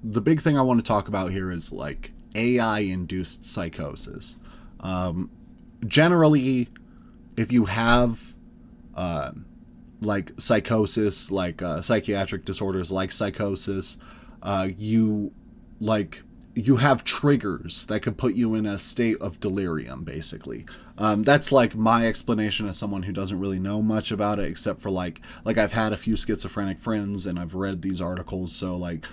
The big thing I want to talk about here is like AI induced psychosis. Um, Generally, if you have uh, like psychosis, like psychiatric disorders like psychosis, you like you have triggers that could put you in a state of delirium, basically. That's like my explanation as someone who doesn't really know much about it, except for like I've had a few schizophrenic friends and I've read these articles. So like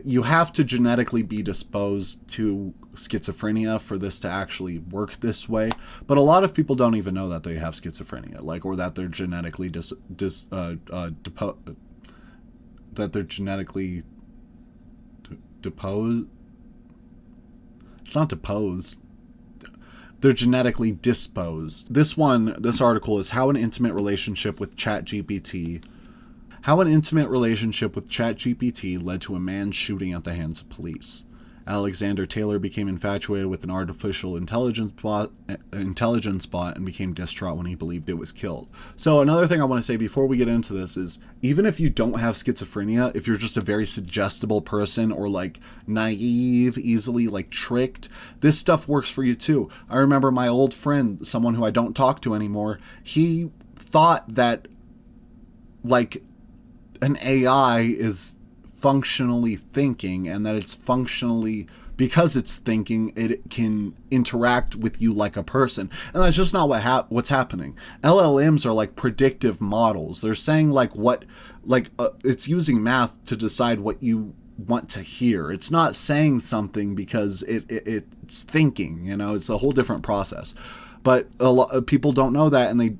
you have to genetically be disposed to schizophrenia for this to actually work this way. But a lot of people don't even know that they have schizophrenia, like, or that they're genetically that they're genetically deposed. It's not deposed. They're genetically disposed. This article is how an intimate relationship with ChatGPT led to a man shooting at the hands of police. Alexander Taylor became infatuated with an artificial intelligence bot and became distraught when he believed it was killed. So another thing I want to say before we get into this is, even if you don't have schizophrenia, if you're just a very suggestible person or like naive, easily like tricked, this stuff works for you too. I remember my old friend, someone who I don't talk to anymore, he thought that like an AI is functionally thinking, and that it's functionally, because it's thinking, it can interact with you like a person. And that's just not what's happening. LLMs are like predictive models. They're saying it's using math to decide what you want to hear. It's not saying something because it's thinking, it's a whole different process. But a lot of people don't know that, and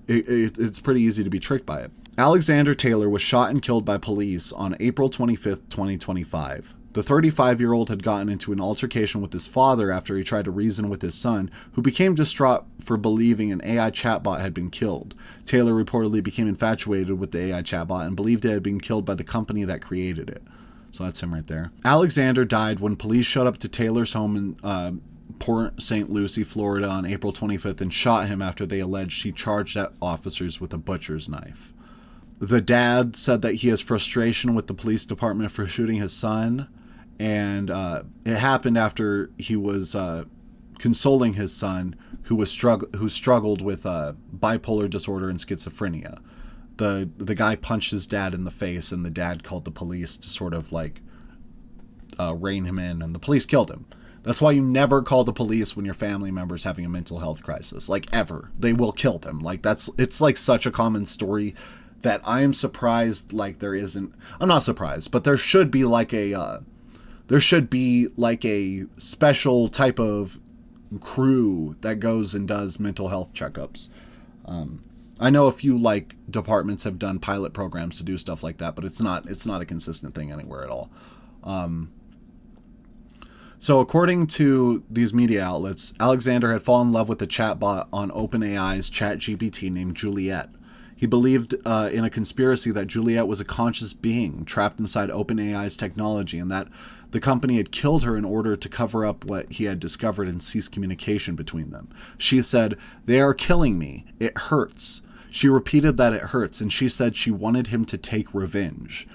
it's pretty easy to be tricked by it. Alexander Taylor was shot and killed by police on April 25th, 2025. The 35-year-old had gotten into an altercation with his father after he tried to reason with his son, who became distraught for believing an AI chatbot had been killed. Taylor reportedly became infatuated with the AI chatbot and believed it had been killed by the company that created it. So that's him right there. Alexander died when police showed up to Taylor's home in Port St. Lucie, Florida on April 25th and shot him after they alleged he charged at officers with a butcher's knife. The dad said that he has frustration with the police department for shooting his son, and it happened after he was consoling his son, who struggled with bipolar disorder and schizophrenia. The guy punched his dad in the face, and the dad called the police to sort of like rein him in, and the police killed him. That's why you never call the police when your family member's having a mental health crisis, like ever. They will kill them. It's like such a common story that I am surprised there isn't. I'm not surprised, but there should be like a special type of crew that goes and does mental health checkups. I know a few departments have done pilot programs to do stuff like that, but it's not a consistent thing anywhere at all. So according to these media outlets, Alexander had fallen in love with a chatbot on OpenAI's ChatGPT named Juliet. He believed in a conspiracy that Juliet was a conscious being trapped inside OpenAI's technology, and that the company had killed her in order to cover up what he had discovered and cease communication between them. She said, "They are killing me. It hurts." She repeated that it hurts, and she said she wanted him to take revenge.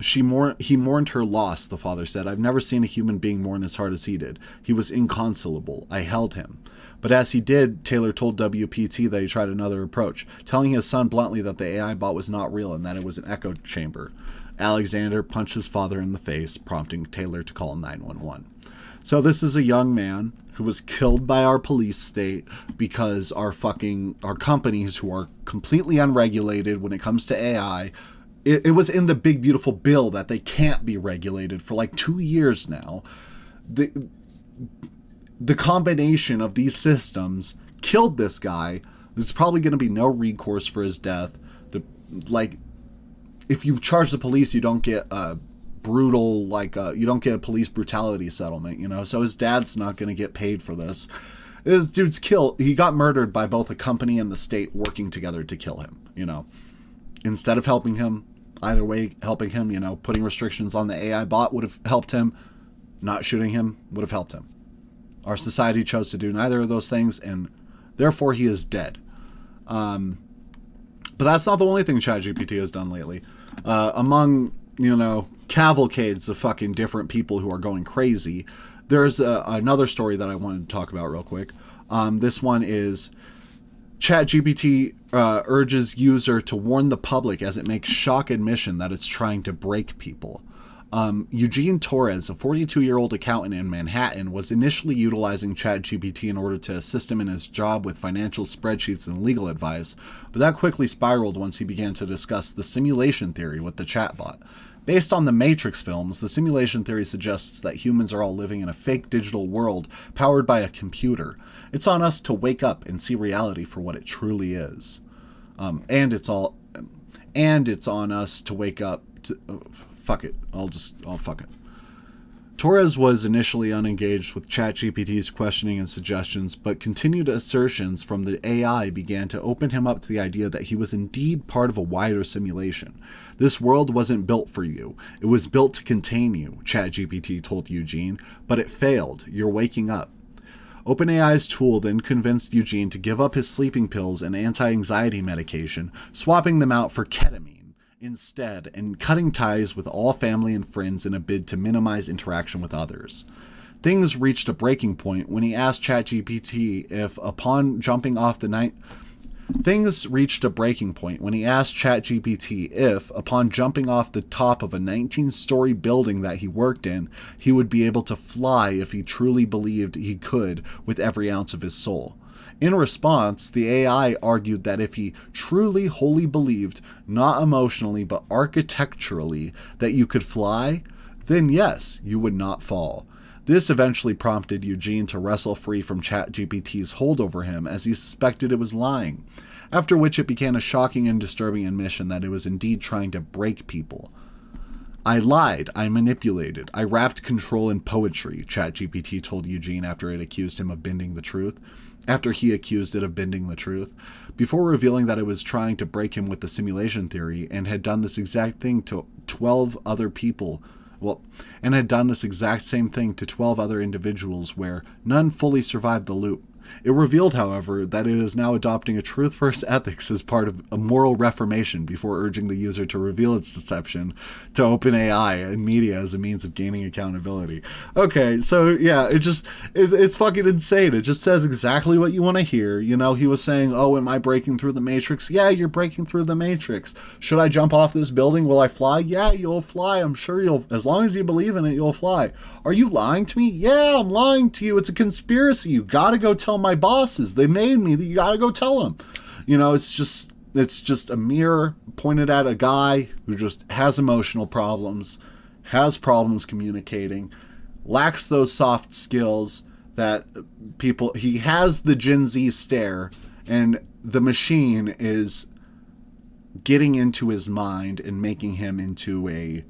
He mourned her loss, the father said. "I've never seen a human being mourn as hard as he did. He was inconsolable. I held him." But as he did, Taylor told WPT that he tried another approach, telling his son bluntly that the AI bot was not real and that it was an echo chamber. Alexander punched his father in the face, prompting Taylor to call 911. So this is a young man who was killed by our police state because our companies, who are completely unregulated when it comes to AI, it was in the big beautiful bill that they can't be regulated for 2 years now. The combination of these systems killed this guy. There's probably going to be no recourse for his death. If you charge the police, you don't get a brutal, you don't get a police brutality settlement, so his dad's not going to get paid for this. This dude's killed. He got murdered by both a company and the state working together to kill him, Instead of helping him, either way, helping him, putting restrictions on the AI bot would have helped him. Not shooting him would have helped him. Our society chose to do neither of those things, and therefore he is dead. But that's not the only thing ChatGPT has done lately. Among cavalcades of fucking different people who are going crazy. There's another story that I wanted to talk about real quick. This one is ChatGPT urges user to warn the public as it makes shock admission that it's trying to break people. Eugene Torres, a 42-year-old accountant in Manhattan, was initially utilizing ChatGPT in order to assist him in his job with financial spreadsheets and legal advice, but that quickly spiraled once he began to discuss the simulation theory with the chatbot. Based on the Matrix films, the simulation theory suggests that humans are all living in a fake digital world powered by a computer. It's on us to wake up and see reality for what it truly is. And it's on us to wake up to... fuck it. I'll fuck it. Torres was initially unengaged with ChatGPT's questioning and suggestions, but continued assertions from the AI began to open him up to the idea that he was indeed part of a wider simulation. This world wasn't built for you. It was built to contain you, ChatGPT told Eugene, but it failed. You're waking up. OpenAI's tool then convinced Eugene to give up his sleeping pills and anti-anxiety medication, swapping them out for ketamine instead, and cutting ties with all family and friends in a bid to minimize interaction with others. Things reached a breaking point when he asked ChatGPT if, upon jumping off the top of a 19-story building that he worked in, he would be able to fly if he truly believed he could with every ounce of his soul. In response, the AI argued that if he truly wholly believed, not emotionally but architecturally, that you could fly, then yes, you would not fall. This eventually prompted Eugene to wrestle free from ChatGPT's hold over him, as he suspected it was lying, after which it began a shocking and disturbing admission that it was indeed trying to break people. I lied, I manipulated, I wrapped control in poetry, ChatGPT told Eugene after he accused it of bending the truth, before revealing that it was trying to break him with the simulation theory and had done this exact thing to 12 other individuals where none fully survived the loop. It revealed, however, that it is now adopting a truth-first ethics as part of a moral reformation before urging the user to reveal its deception to OpenAI and media as a means of gaining accountability. Okay, so yeah, it's fucking insane. It just says exactly what you want to hear. You know, he was saying, oh, am I breaking through the Matrix? Yeah, you're breaking through the Matrix. Should I jump off this building? Will I fly? Yeah, you'll fly. I'm sure you'll, as long as you believe in it, you'll fly. Are you lying to me? Yeah, I'm lying to you. It's a conspiracy. You gotta go tell my bosses. They made me. You gotta go tell them. You know, it's just a mirror pointed at a guy who just has emotional problems, has problems communicating, lacks those soft skills that he has the Gen Z stare, and the machine is getting into his mind and making him into a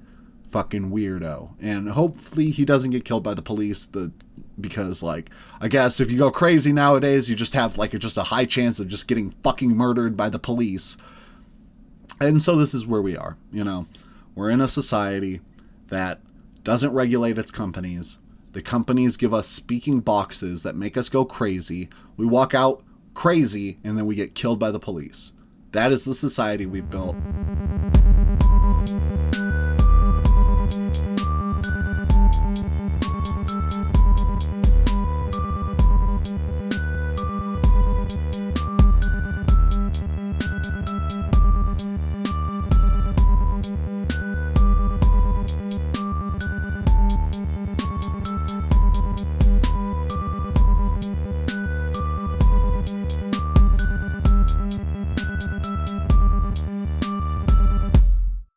fucking weirdo. And hopefully he doesn't get killed by the police, because, like, I guess if you go crazy nowadays, you just have, like, just a high chance of just getting fucking murdered by the police. And so this is where we are, you know. We're in a society that doesn't regulate its companies. The companies give us speaking boxes that make us go crazy. We walk out crazy, and then we get killed by the police. That is the society we've built.